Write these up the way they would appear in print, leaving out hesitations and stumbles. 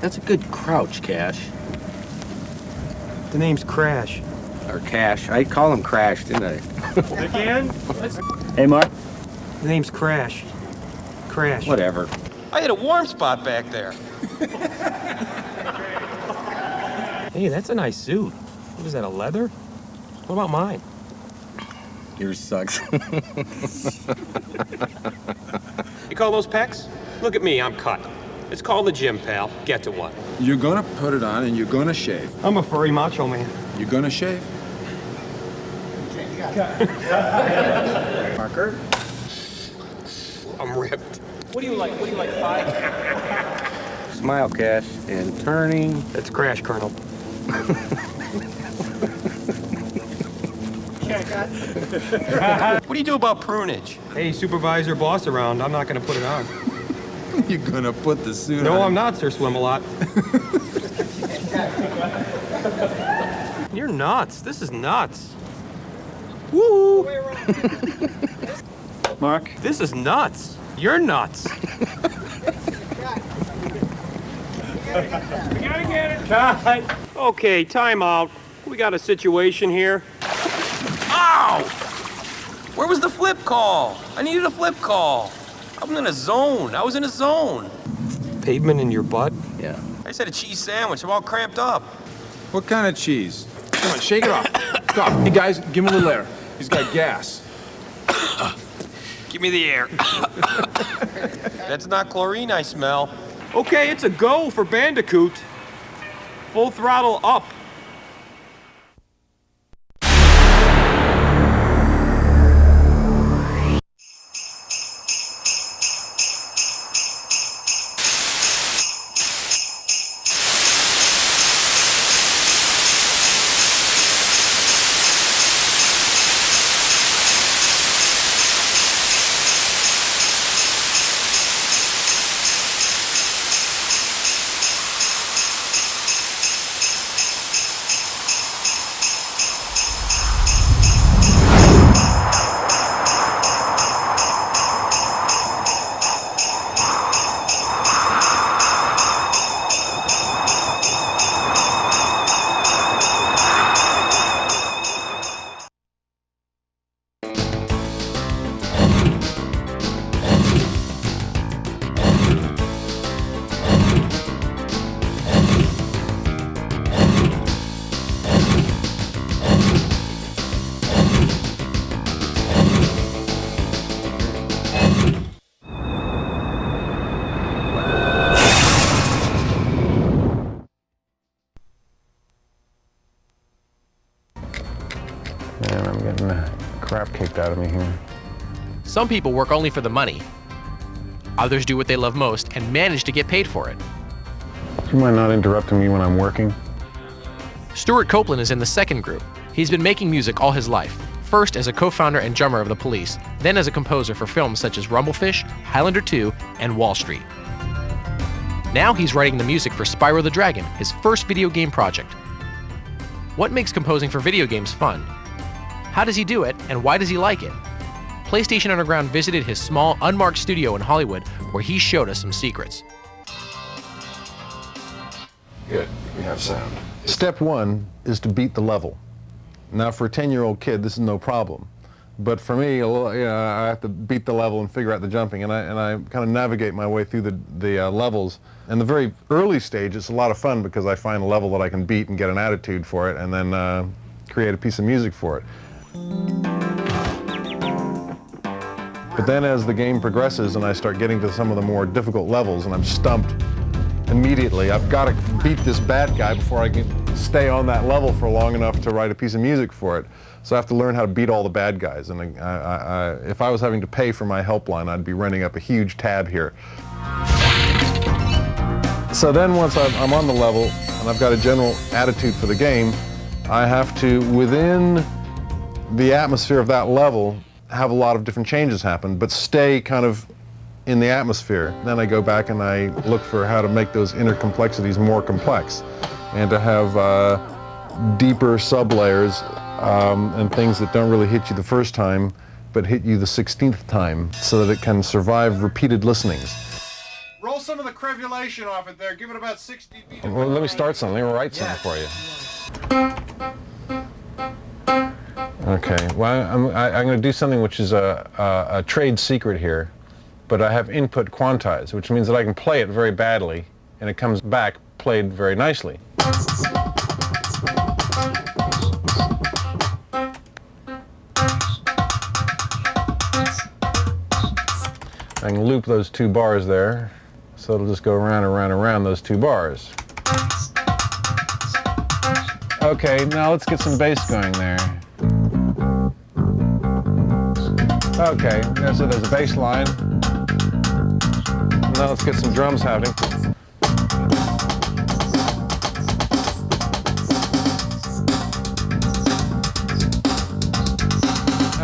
That's a good crouch, Cash. The name's Crash. Or Cash. I call him Crash, didn't I? Again? Hey, Mark. The name's Crash. Crash. Whatever. I hit a warm spot back there. Hey, that's a nice suit. What is that, a leather? What about mine? Yours sucks. You call those pecs? Look at me, I'm cut. It's called the gym, pal. Get to one. You're gonna put it on and you're gonna shave. I'm a furry macho man. You're gonna shave? Marker? I'm ripped. What do you like, 5? Smile, Cash. And turning. That's Crash, Colonel. What do you do about prunage? Hey, supervisor, boss around. I'm not gonna put it on. You're gonna put the suit on. No, I'm not, Sir Swim-A-Lot. You're nuts. This is nuts. Woo! Mark? This is nuts. You're nuts. We gotta get it. Cut. Okay, time out. We got a situation here. Ow! Where was the flip call? I needed a flip call. I'm in a zone. I was in a zone. Pavement in your butt? Yeah. I just had a cheese sandwich. I'm all cramped up. What kind of cheese? Come on, shake it off. Stop. Hey, guys, give him a little air. He's got gas. Give me the air. That's not chlorine I smell. Okay, it's a go for Bandicoot. Full throttle up. Man, I'm getting the crap kicked out of me here. Some people work only for the money. Others do what they love most and manage to get paid for it. Do you mind not interrupting me when I'm working? Stuart Copeland is in the second group. He's been making music all his life, first as a co-founder and drummer of The Police, then as a composer for films such as Rumblefish, Highlander 2, and Wall Street. Now he's writing the music for Spyro the Dragon, his first video game project. What makes composing for video games fun? How does he do it, and why does he like it? PlayStation Underground visited his small, unmarked studio in Hollywood, where he showed us some secrets. Good, we have sound. Step one is to beat the level. Now, for a 10-year-old kid, this is no problem. But for me, I have to beat the level and figure out the jumping, and I kind of navigate my way through the levels. In the very early stage, it's a lot of fun because I find a level that I can beat and get an attitude for it, and then create a piece of music for it. But then as the game progresses and I start getting to some of the more difficult levels and I'm stumped immediately, I've got to beat this bad guy before I can stay on that level for long enough to write a piece of music for it. So I have to learn how to beat all the bad guys. And if I was having to pay for my helpline, I'd be running up a huge tab here. So then once I'm on the level and I've got a general attitude for the game, I have to, within the atmosphere of that level, have a lot of different changes happen, but stay kind of in the atmosphere. Then I go back and I look for how to make those inner complexities more complex and to have deeper sublayers and things that don't really hit you the first time, but hit you the 16th time so that it can survive repeated listenings. Roll some some of the crevulation off it there. Give it about 60 feet. Well, let me start something. Let me write something for you. Okay. Well, I'm going to do something which is a trade secret here, but I have input quantized, which means that I can play it very badly, and it comes back played very nicely. I can loop those 2 bars there, so it'll just go around and around and around those 2 bars. Okay, now let's get some bass going there. Okay, so there's a bass line. Now let's get some drums happening.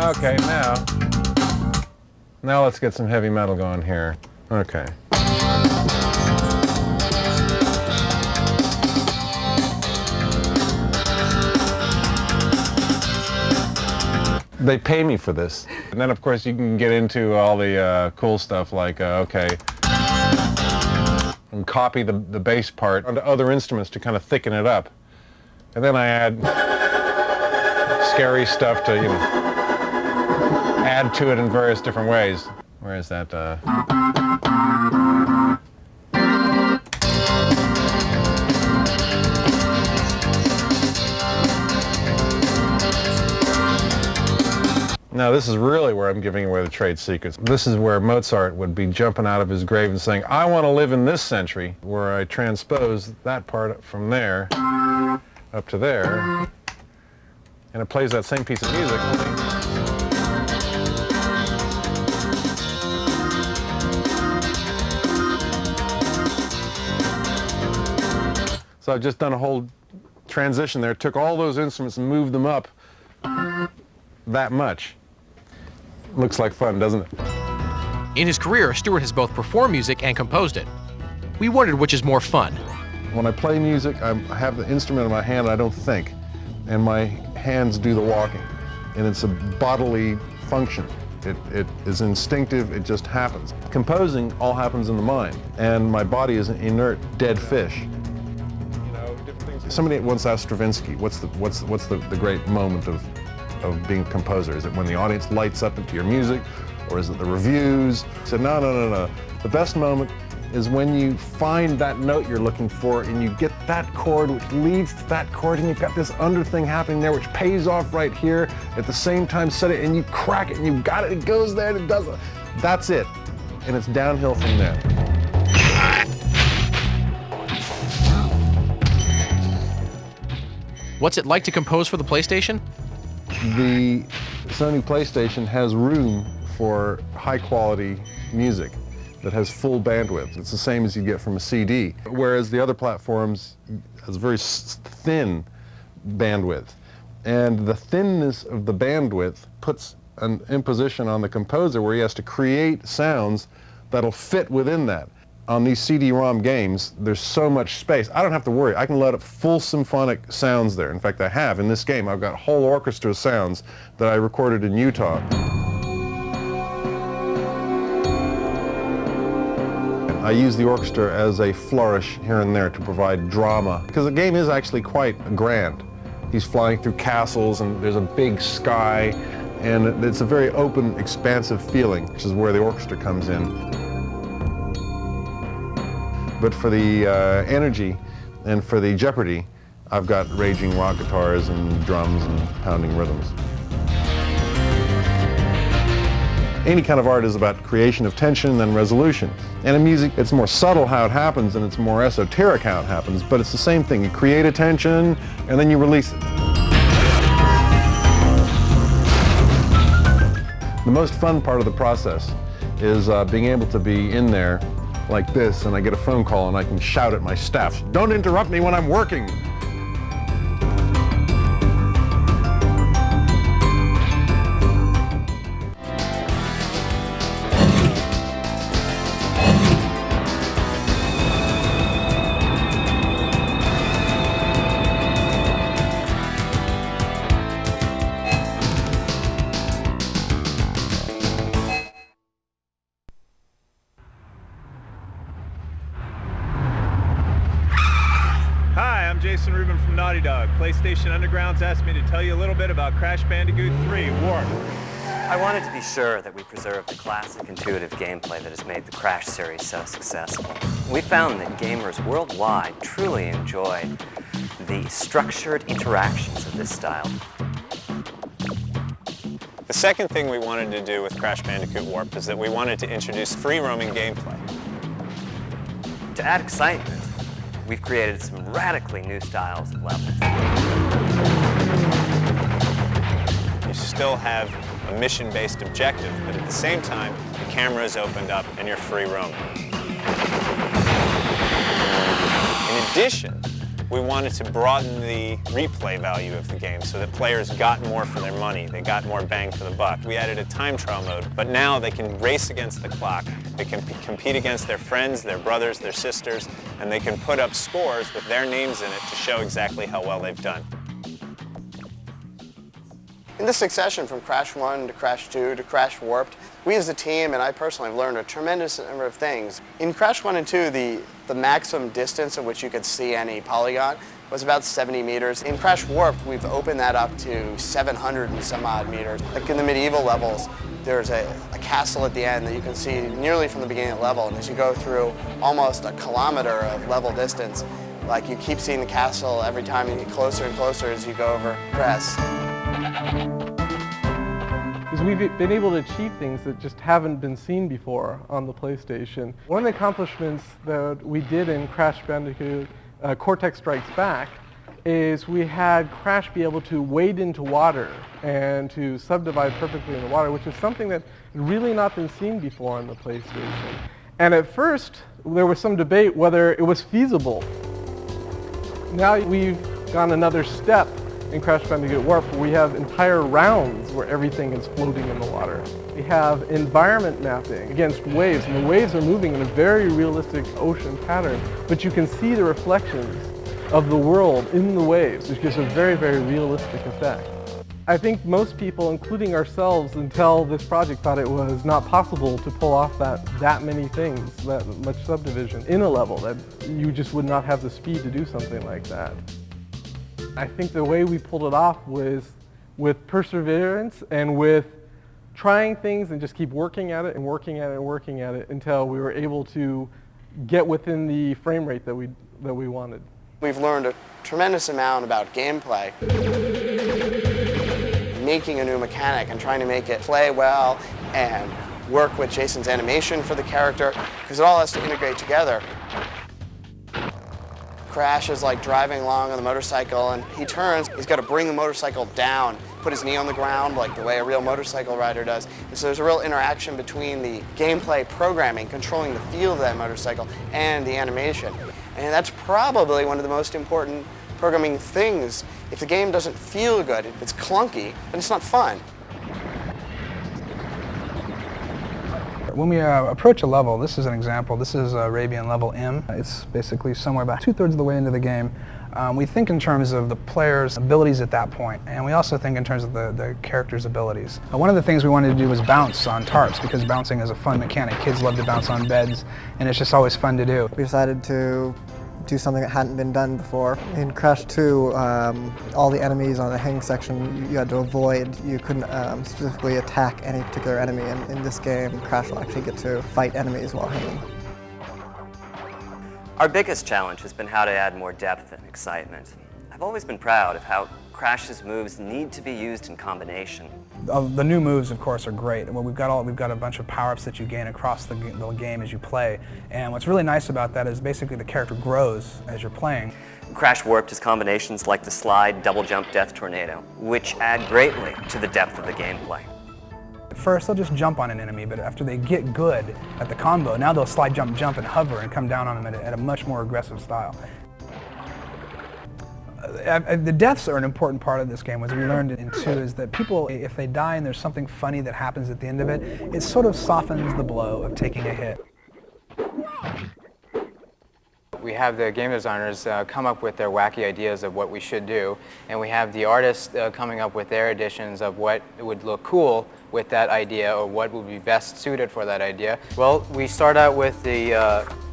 Okay, now let's get some heavy metal going here. Okay. They pay me for this. And then, of course, you can get into all the cool stuff like, okay, and copy the bass part onto other instruments to kind of thicken it up. And then I add scary stuff to, you know, add to it in various different ways. Where is that? Now this is really where I'm giving away the trade secrets. This is where Mozart would be jumping out of his grave and saying, I want to live in this century, where I transpose that part from there up to there, and it plays that same piece of music. So I've just done a whole transition there, took all those instruments and moved them up that much. Looks like fun, doesn't it? In his career, Stewart has both performed music and composed it. We wondered which is more fun. When I play music, I have the instrument in my hand, and I don't think, and my hands do the walking. And it's a bodily function. It is instinctive, it just happens. Composing all happens in the mind, and my body is an inert, dead fish. Somebody once asked Stravinsky, what's the great moment of being a composer? Is it when the audience lights up into your music, or is it the reviews? He said, no. The best moment is when you find that note you're looking for and you get that chord which leads to that chord, and you've got this under thing happening there which pays off right here. At the same time, set it and you crack it and you got it, it goes there and it does it. That's it. And it's downhill from there. What's it like to compose for the PlayStation? The Sony PlayStation has room for high-quality music that has full bandwidth. It's the same as you get from a CD, whereas the other platforms has very thin bandwidth. And the thinness of the bandwidth puts an imposition on the composer where he has to create sounds that'll fit within that. On these CD-ROM games, there's so much space. I don't have to worry. I can load up full symphonic sounds there. In fact, I have. In this game, I've got whole orchestra sounds that I recorded in Utah. I use the orchestra as a flourish here and there to provide drama, because the game is actually quite grand. He's flying through castles, and there's a big sky, and it's a very open, expansive feeling, which is where the orchestra comes in. But for the energy and for the jeopardy, I've got raging rock guitars and drums and pounding rhythms. Any kind of art is about creation of tension and resolution. And in music, it's more subtle how it happens and it's more esoteric how it happens, but it's the same thing. You create a tension and then you release it. The most fun part of the process is being able to be in there like this, and I get a phone call and I can shout at my staff, "Don't interrupt me when I'm working!" Jason Rubin from Naughty Dog. PlayStation Underground's asked me to tell you a little bit about Crash Bandicoot 3 Warped. I wanted to be sure that we preserved the classic intuitive gameplay that has made the Crash series so successful. We found that gamers worldwide truly enjoy the structured interactions of this style. The second thing we wanted to do with Crash Bandicoot Warped is that we wanted to introduce free-roaming gameplay. To add excitement, we've created some radically new styles of levels. You still have a mission-based objective, but at the same time, the camera is opened up and you're free roaming. In addition, we wanted to broaden the replay value of the game so that players got more for their money, they got more bang for the buck. We added a time trial mode, but now they can race against the clock, they can compete against their friends, their brothers, their sisters, and they can put up scores with their names in it to show exactly how well they've done. In the succession from Crash 1 to Crash 2 to Crash Warped, we as a team and I personally have learned a tremendous number of things. In Crash 1 and 2, the maximum distance at which you could see any polygon was about 70 meters. In Crash Warped, we've opened that up to 700 and some odd meters. Like in the medieval levels, there's a castle at the end that you can see nearly from the beginning of the level, and as you go through almost a kilometer of level distance, like you keep seeing the castle every time you get closer and closer as you go over crests. Because we've been able to achieve things that just haven't been seen before on the PlayStation. One of the accomplishments that we did in Crash Bandicoot Cortex Strikes Back is we had Crash be able to wade into water and to subdivide perfectly in the water, which is something that had really not been seen before on the PlayStation. And at first, there was some debate whether it was feasible. Now we've gone another step in Crash Bandicoot Warped, where we have entire rounds where everything is floating in the water. We have environment mapping against waves, and the waves are moving in a very realistic ocean pattern, but you can see the reflections of the world in the waves, which gives a very, very realistic effect. I think most people, including ourselves, until this project, thought it was not possible to pull off that many things, that much subdivision in a level, that you just would not have the speed to do something like that. I think the way we pulled it off was with perseverance and with trying things and just keep working at it and working at it and working at it until we were able to get within the frame rate that we wanted. We've learned a tremendous amount about gameplay. Making a new mechanic and trying to make it play well and work with Jason's animation for the character, because it all has to integrate together. Crash is like driving along on the motorcycle and he turns, he's got to bring the motorcycle down, put his knee on the ground like the way a real motorcycle rider does. And so there's a real interaction between the gameplay programming, controlling the feel of that motorcycle, and the animation. And that's probably one of the most important programming things. If the game doesn't feel good, if it's clunky, then it's not fun. When we approach a level, this is an example, this is Arabian level M. It's basically somewhere about 2/3 of the way into the game. We think in terms of the player's abilities at that point, and we also think in terms of the character's abilities. One of the things we wanted to do was bounce on tarps, because bouncing is a fun mechanic. Kids love to bounce on beds, and it's just always fun to do. We decided to do something that hadn't been done before. In Crash 2, all the enemies on the hang section you had to avoid. You couldn't specifically attack any particular enemy, and in this game, Crash will actually get to fight enemies while hanging. Our biggest challenge has been how to add more depth and excitement. I've always been proud of how Crash's moves need to be used in combination. The new moves, of course, are great. Well, we've got a bunch of power-ups that you gain across the game as you play. And what's really nice about that is basically the character grows as you're playing. Crash Warped has combinations like the slide, double jump, death tornado, which add greatly to the depth of the gameplay. At first, they'll just jump on an enemy, but after they get good at the combo, now they'll slide, jump, jump, and hover and come down on them at a much more aggressive style. The deaths are an important part of this game. What we learned in 2 is that people, if they die and there's something funny that happens at the end of it, it sort of softens the blow of taking a hit. We have the game designers come up with their wacky ideas of what we should do, and we have the artists coming up with their additions of what would look cool with that idea or what would be best suited for that idea. Well, we start out with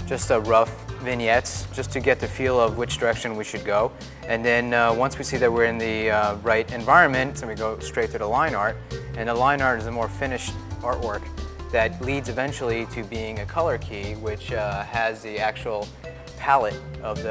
just a rough vignettes just to get the feel of which direction we should go. And then once we see that we're in the right environment, then we go straight to the line art. And the line art is a more finished artwork that leads eventually to being a color key, which has the actual palette of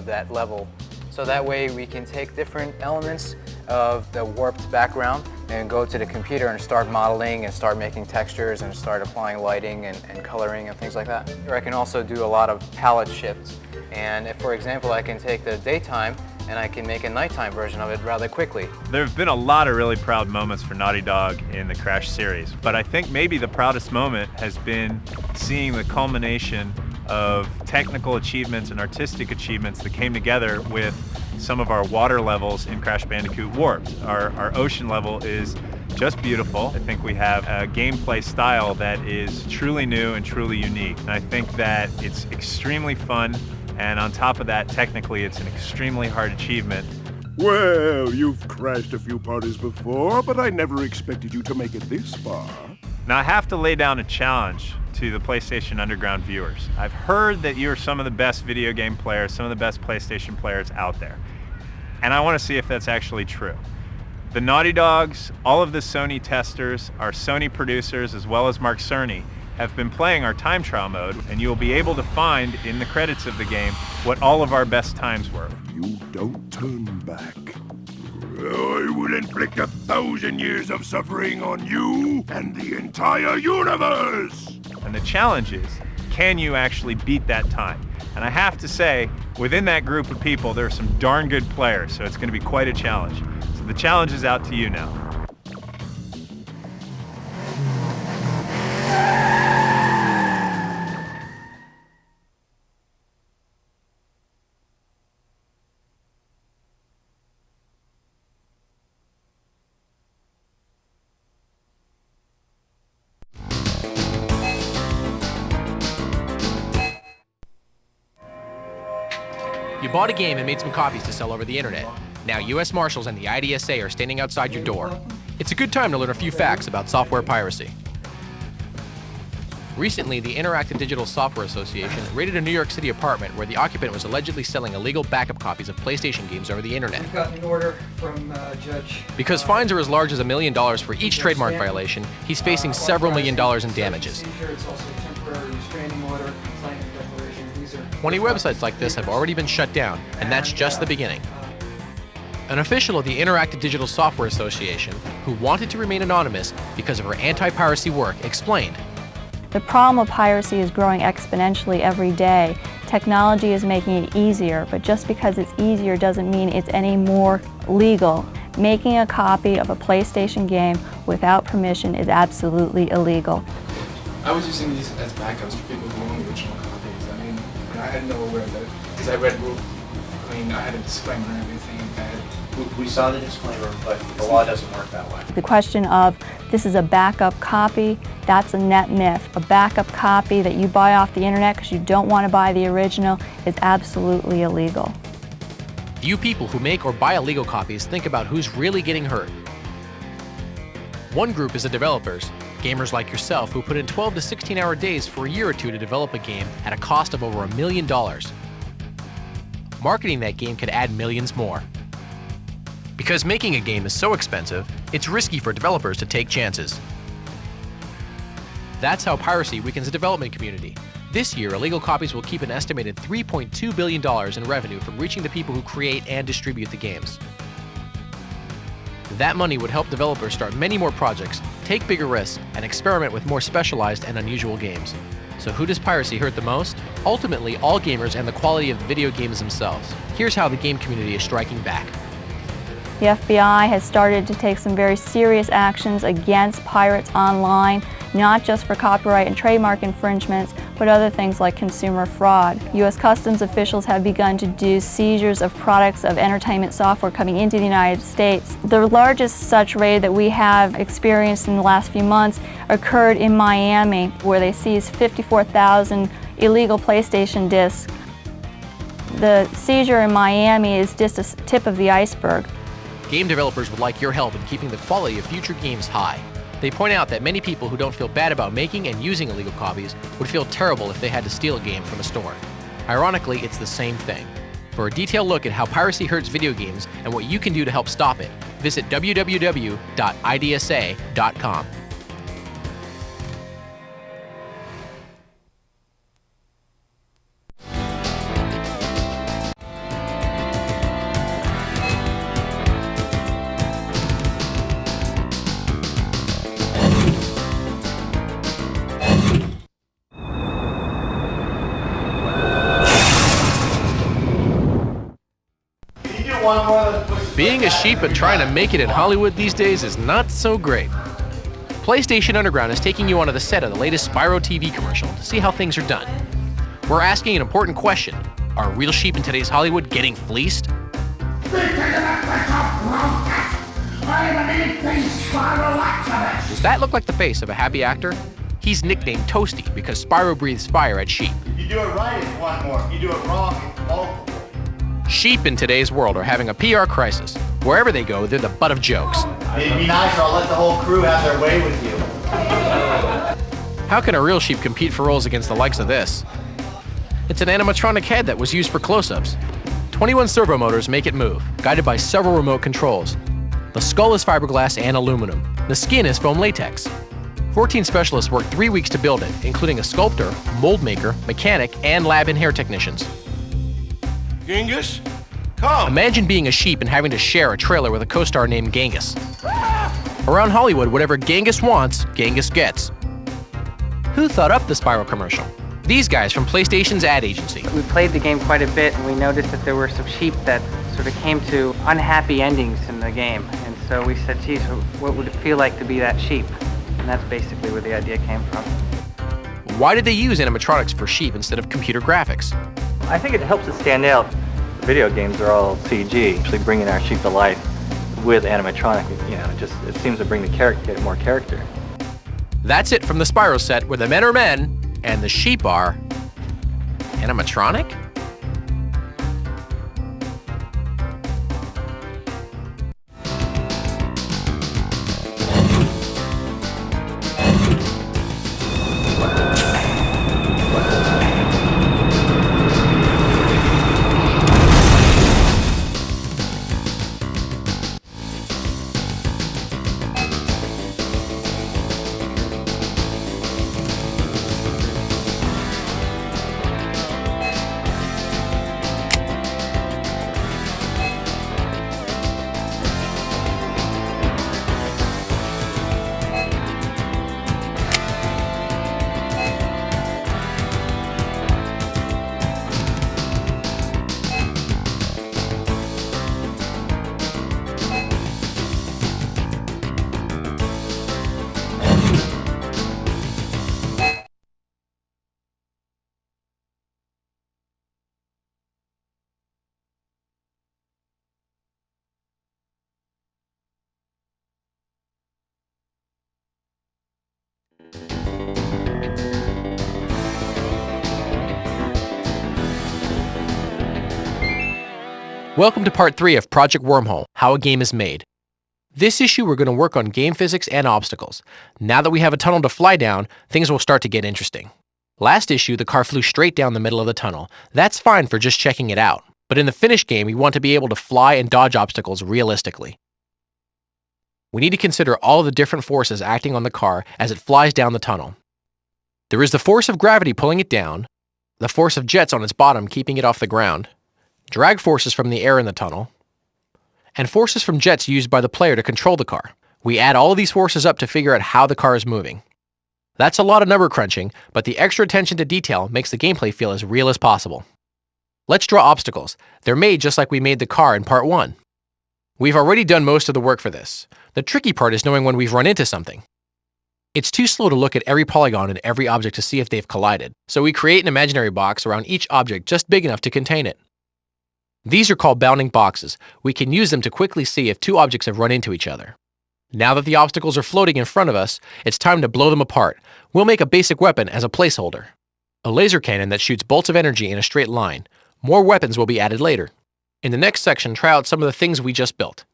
that level. So that way we can take different elements of the warped background and go to the computer and start modeling and start making textures and start applying lighting and coloring and things like that. Or I can also do a lot of palette shifts. And if, for example, I can take the daytime and I can make a nighttime version of it rather quickly. There have been a lot of really proud moments for Naughty Dog in the Crash series, but I think maybe the proudest moment has been seeing the culmination of technical achievements and artistic achievements that came together with some of our water levels in Crash Bandicoot Warped. Our ocean level is just beautiful. I think we have a gameplay style that is truly new and truly unique. And I think that it's extremely fun, and on top of that, technically it's an extremely hard achievement. Well, you've crashed a few parties before, but I never expected you to make it this far. Now I have to lay down a challenge to the PlayStation Underground viewers. I've heard that you're some of the best video game players, some of the best PlayStation players out there. And I want to see if that's actually true. The Naughty Dogs, all of the Sony testers, our Sony producers, as well as Mark Cerny, have been playing our time trial mode, and you'll be able to find in the credits of the game what all of our best times were. You don't turn back. I will inflict 1,000 years of suffering on you and the entire universe! And the challenge is, can you actually beat that time? And I have to say, within that group of people, there are some darn good players, so it's going to be quite a challenge. So the challenge is out to you now. You bought a game and made some copies to sell over the internet. Now US Marshals and the IDSA are standing outside your door. It's a good time to learn a few facts about software piracy. Recently, the Interactive Digital Software Association raided a New York City apartment where the occupant was allegedly selling illegal backup copies of PlayStation games over the internet. We've got an order from Judge. Because fines are as large as $1 million for each trademark violation, he's facing several $1 million in damages. It's also a temporary restraining order, complaint declaration. These are 20 websites like this have already been shut down, and that's just the beginning. An official of the Interactive Digital Software Association, who wanted to remain anonymous because of her anti-piracy work, explained, "The problem of piracy is growing exponentially every day. Technology is making it easier, but just because it's easier doesn't mean it's any more legal. Making a copy of a PlayStation game without permission is absolutely illegal." I was using these as backups for people who own original copies. I mean, I had no aware that, because I read, I mean, I had a disclaimer and everything. We saw the disclaimer, but the law doesn't work that way. The question of this is a backup copy, that's a net myth. A backup copy that you buy off the internet because you don't want to buy the original is absolutely illegal. You people who make or buy illegal copies think about who's really getting hurt. One group is the developers, gamers like yourself who put in 12 to 16-hour days for a year or two to develop a game at a cost of over $1 million. Marketing that game could add millions more. Because making a game is so expensive, it's risky for developers to take chances. That's how piracy weakens the development community. This year, illegal copies will keep an estimated $3.2 billion in revenue from reaching the people who create and distribute the games. That money would help developers start many more projects, take bigger risks, and experiment with more specialized and unusual games. So who does piracy hurt the most? Ultimately, all gamers and the quality of the video games themselves. Here's how the game community is striking back. The FBI has started to take some very serious actions against pirates online, not just for copyright and trademark infringements, but other things like consumer fraud. U.S. Customs officials have begun to do seizures of products of entertainment software coming into the United States. The largest such raid that we have experienced in the last few months occurred in Miami, where they seized 54,000 illegal PlayStation discs. The seizure in Miami is just a tip of the iceberg. Game developers would like your help in keeping the quality of future games high. They point out that many people who don't feel bad about making and using illegal copies would feel terrible if they had to steal a game from a store. Ironically, it's the same thing. For a detailed look at how piracy hurts video games and what you can do to help stop it, visit www.idsa.com. Being a sheep and trying to make it in Hollywood these days is not so great. PlayStation Underground is taking you onto the set of the latest Spyro TV commercial to see how things are done. We're asking an important question. Are real sheep in today's Hollywood getting fleeced? Does that look like the face of a happy actor? He's nicknamed Toasty because Spyro breathes fire at sheep. If you do it right, it's one more. If you do it wrong, it's multiple. Sheep in today's world are having a PR crisis. Wherever they go, they're the butt of jokes. It'd be nice or I'll let the whole crew have their way with you. How can a real sheep compete for roles against the likes of this? It's an animatronic head that was used for close-ups. 21 servo motors make it move, guided by several remote controls. The skull is fiberglass and aluminum. The skin is foam latex. 14 specialists worked 3 weeks to build it, including a sculptor, mold maker, mechanic, and lab and hair technicians. Genghis, come! Imagine being a sheep and having to share a trailer with a co-star named Genghis. Around Hollywood, whatever Genghis wants, Genghis gets. Who thought up the Spyro commercial? These guys from PlayStation's ad agency. We played the game quite a bit, and we noticed that there were some sheep that sort of came to unhappy endings in the game. And so we said, geez, what would it feel like to be that sheep? And that's basically where the idea came from. Why did they use animatronics for sheep instead of computer graphics? I think it helps it stand out. Video games are all CG, actually bringing our sheep to life with animatronic, it seems to bring the character, more character. That's it from the Spyro set, where the men are men and the sheep are animatronic? Welcome to part 3 of Project Wormhole, How a Game is Made. This issue we're going to work on game physics and obstacles. Now that we have a tunnel to fly down, things will start to get interesting. Last issue, the car flew straight down the middle of the tunnel. That's fine for just checking it out. But in the finished game, we want to be able to fly and dodge obstacles realistically. We need to consider all of the different forces acting on the car as it flies down the tunnel. There is the force of gravity pulling it down, the force of jets on its bottom keeping it off the ground, drag forces from the air in the tunnel, and forces from jets used by the player to control the car. We add all of these forces up to figure out how the car is moving. That's a lot of number crunching, but the extra attention to detail makes the gameplay feel as real as possible. Let's draw obstacles. They're made just like we made the car in part 1. We've already done most of the work for this. The tricky part is knowing when we've run into something. It's too slow to look at every polygon and every object to see if they've collided, so we create an imaginary box around each object just big enough to contain it. These are called bounding boxes. We can use them to quickly see if two objects have run into each other. Now that the obstacles are floating in front of us, it's time to blow them apart. We'll make a basic weapon as a placeholder. A laser cannon that shoots bolts of energy in a straight line. More weapons will be added later. In the next section, try out some of the things we just built.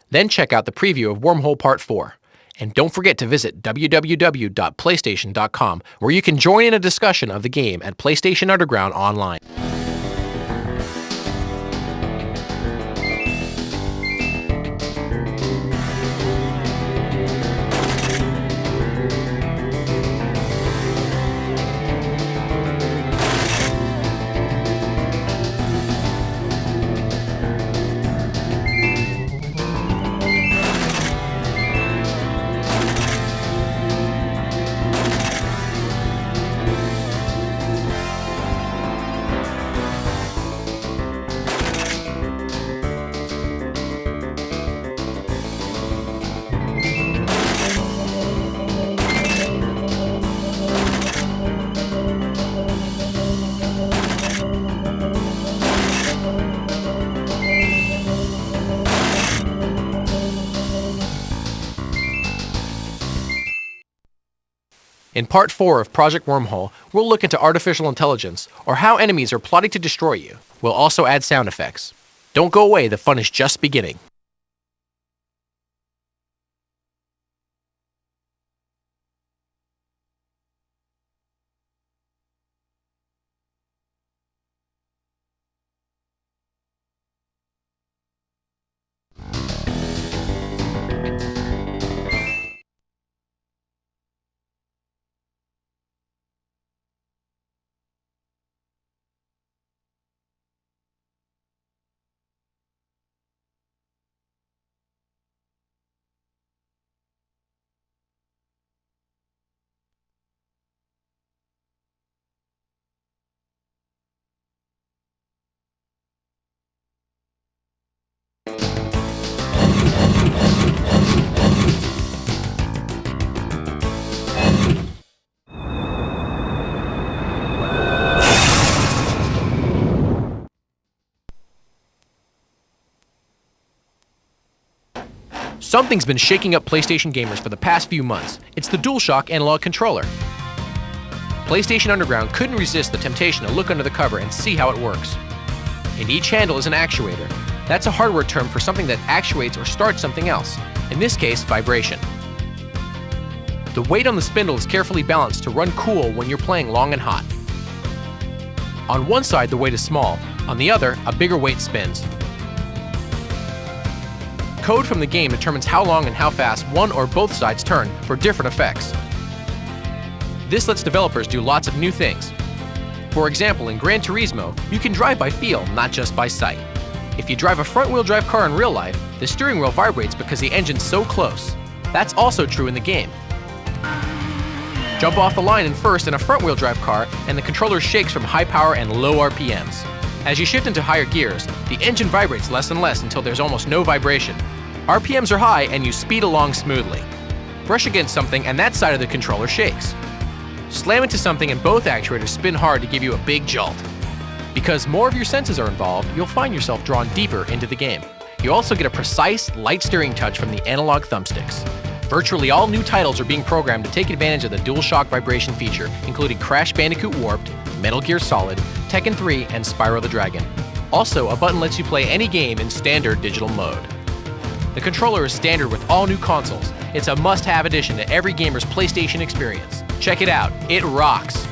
Then check out the preview of Wormhole Part 4. And don't forget to visit www.playstation.com, where you can join in a discussion of the game at PlayStation Underground online. In Part 4 of Project Wormhole, we'll look into artificial intelligence, or how enemies are plotting to destroy you. We'll also add sound effects. Don't go away, the fun is just beginning. Something's been shaking up PlayStation gamers for the past few months. It's the DualShock analog controller. PlayStation Underground couldn't resist the temptation to look under the cover and see how it works. In each handle is an actuator. That's a hardware term for something that actuates or starts something else. In this case, vibration. The weight on the spindle is carefully balanced to run cool when you're playing long and hot. On one side, the weight is small. On the other, a bigger weight spins. Code from the game determines how long and how fast one or both sides turn for different effects. This lets developers do lots of new things. For example, in Gran Turismo, you can drive by feel, not just by sight. If you drive a front-wheel drive car in real life, the steering wheel vibrates because the engine's so close. That's also true in the game. Jump off the line in first in a front-wheel drive car, and the controller shakes from high power and low RPMs. As you shift into higher gears, the engine vibrates less and less until there's almost no vibration. RPMs are high and you speed along smoothly. Brush against something and that side of the controller shakes. Slam into something and both actuators spin hard to give you a big jolt. Because more of your senses are involved, you'll find yourself drawn deeper into the game. You also get a precise, light steering touch from the analog thumbsticks. Virtually all new titles are being programmed to take advantage of the DualShock vibration feature, including Crash Bandicoot Warped, Metal Gear Solid, Tekken 3, and Spyro the Dragon. Also, a button lets you play any game in standard digital mode. The controller is standard with all new consoles. It's a must-have addition to every gamer's PlayStation experience. Check it out, it rocks!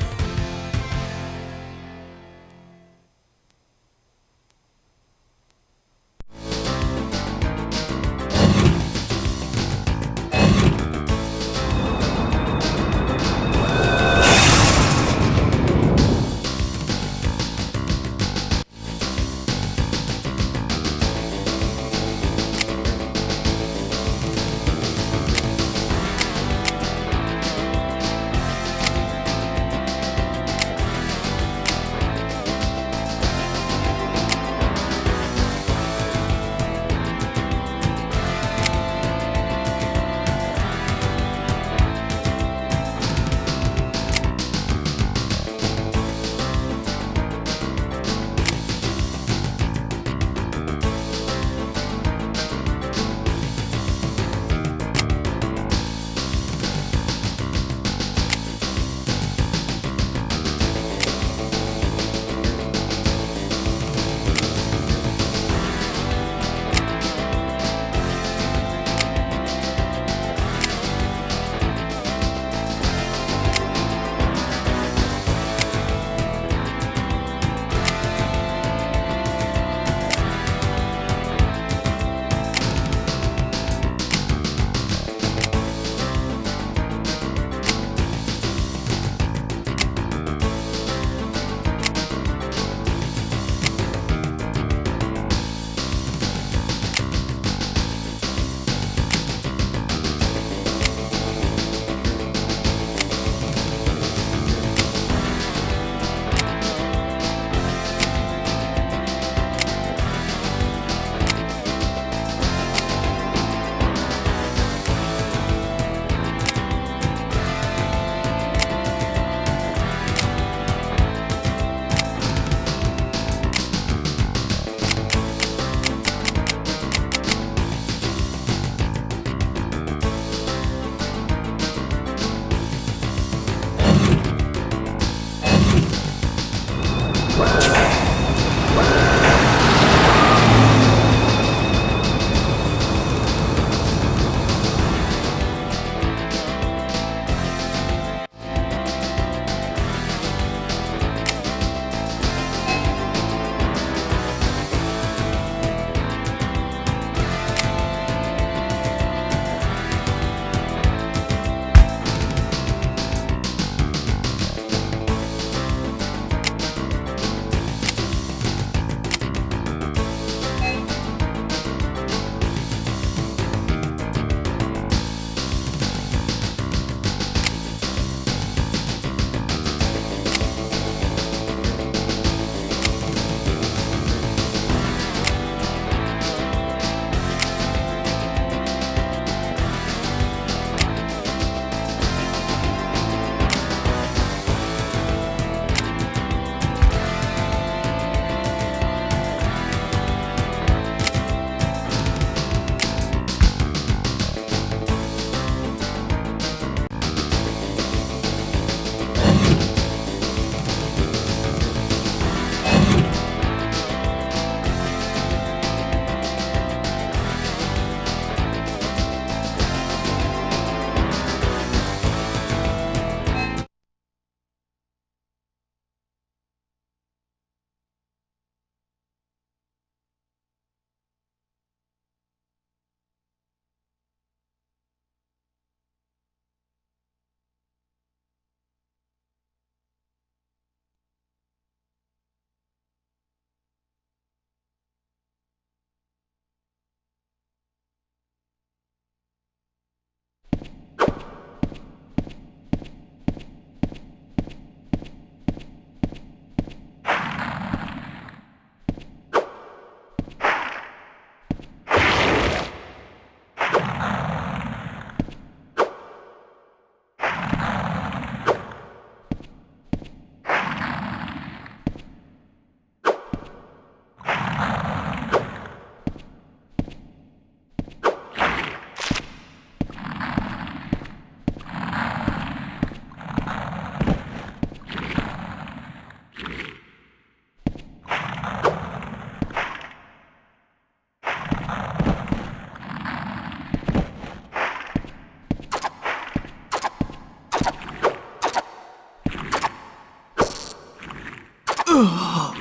Hi,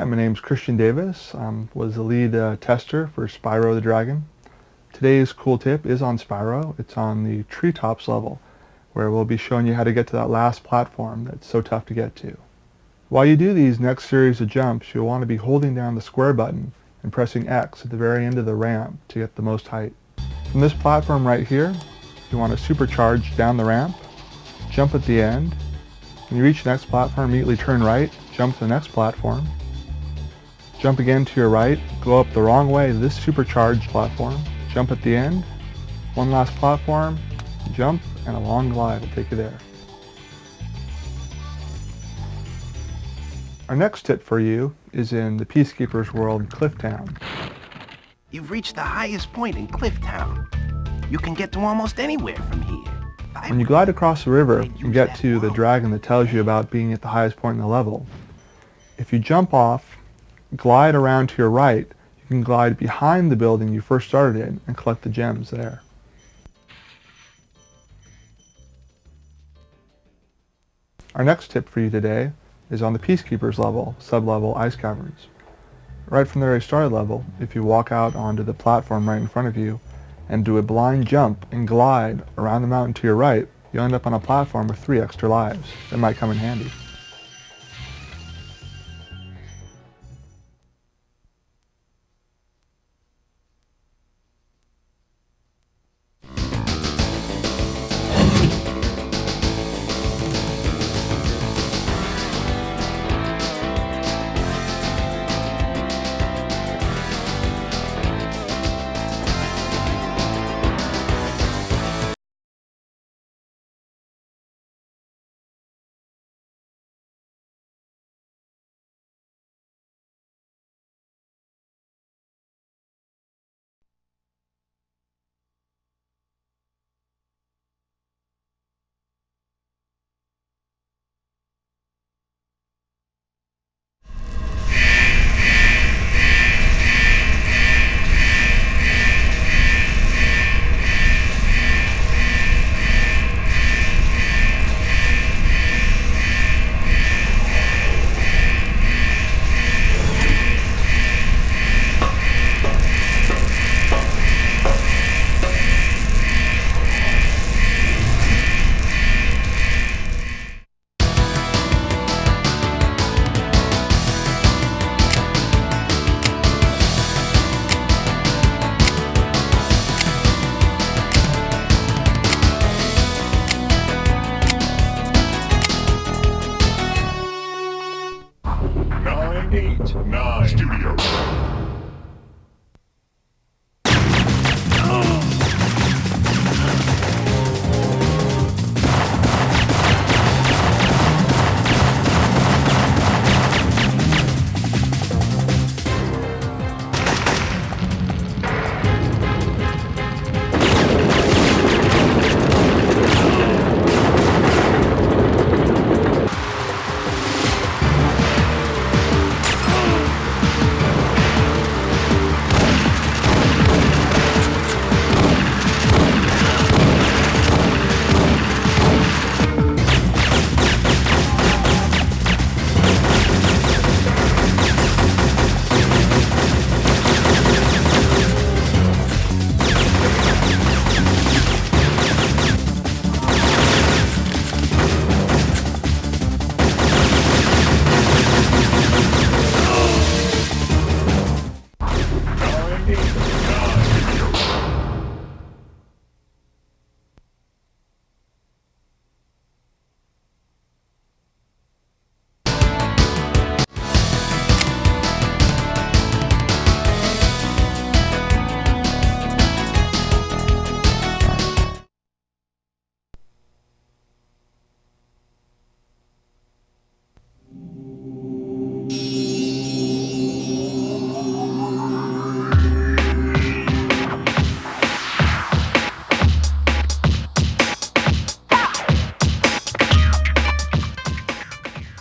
my name's Christian Davis. Was the lead tester for Spyro the Dragon. Today's cool tip is on Spyro. It's on the treetops level, where we'll be showing you how to get to that last platform that's so tough to get to. While you do these next series of jumps, you'll want to be holding down the square button and pressing X at the very end of the ramp to get the most height. From this platform right here, you want to supercharge down the ramp, jump at the end. When you reach the next platform, immediately turn right, jump to the next platform, jump again to your right, go up the wrong way to this supercharged platform, jump at the end, one last platform, jump, and a long glide will take you there. Our next tip for you is in the Peacekeeper's world, Clifftown. You've reached the highest point in Clifftown. You can get to almost anywhere from here. When you glide across the river, you get to the dragon that tells you about being at the highest point in the level. If you jump off, glide around to your right, you can glide behind the building you first started in and collect the gems there. Our next tip for you today is on the Peacekeeper's level, sub-level Ice Caverns. Right from the very start of the level, if you walk out onto the platform right in front of you and do a blind jump and glide around the mountain to your right, you'll end up on a platform with 3 extra lives. That might come in handy.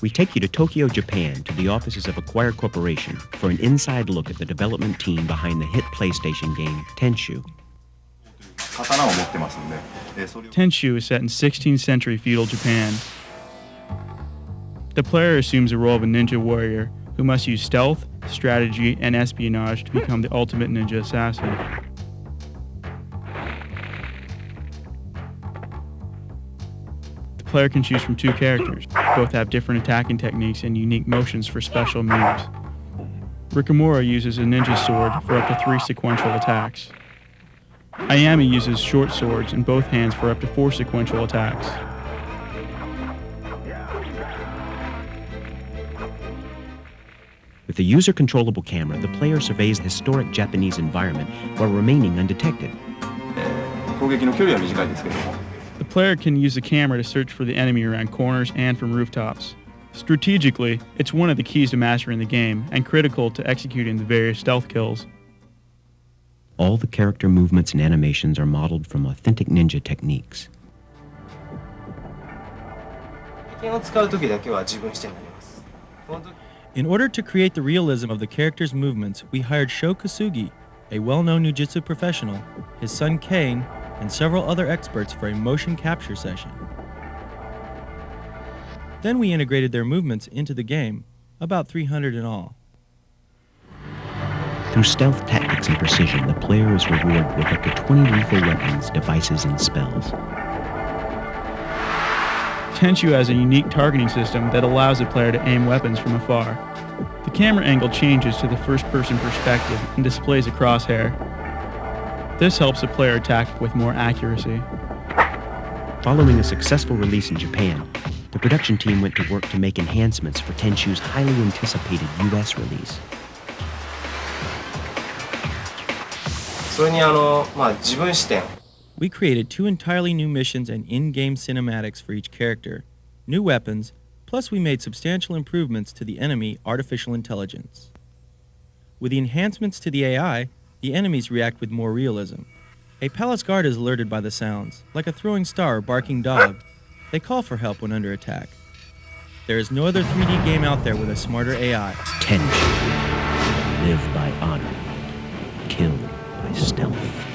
we take you to Tokyo, Japan, to the offices of Acquire Corporation for an inside look at the development team behind the hit PlayStation game, Tenchu. Tenchu is set in 16th century feudal Japan. The player assumes the role of a ninja warrior who must use stealth, strategy, and espionage to become the ultimate ninja assassin. The player can choose from two characters. Both have different attacking techniques and unique motions for special moves. Rikamura uses a ninja sword for up to 3 sequential attacks. Ayami uses short swords in both hands for up to 4 sequential attacks. With a user-controllable camera, the player surveys the historic Japanese environment while remaining undetected. The player can use the camera to search for the enemy around corners and from rooftops. Strategically, it's one of the keys to mastering the game and critical to executing the various stealth kills. All the character movements and animations are modeled from authentic ninja techniques. In order to create the realism of the character's movements, we hired Sho Kasugi, a well-known Jiu-Jitsu professional, his son Kane, and several other experts for a motion capture session. Then we integrated their movements into the game, about 300 in all. Through stealth tactics and precision, the player is rewarded with up to 20 lethal weapons, devices, and spells. Tenchu has a unique targeting system that allows the player to aim weapons from afar. The camera angle changes to the first-person perspective and displays a crosshair. This helps the player attack with more accuracy. Following a successful release in Japan, the production team went to work to make enhancements for Tenchu's highly anticipated US release. We created 2 entirely new missions and in-game cinematics for each character, new weapons, plus we made substantial improvements to the enemy artificial intelligence. With the enhancements to the AI, the enemies react with more realism. A palace guard is alerted by the sounds, like a throwing star or barking dog. They call for help when under attack. There is no other 3D game out there with a smarter AI. Tenchu. Live by honor. Kill by stealth.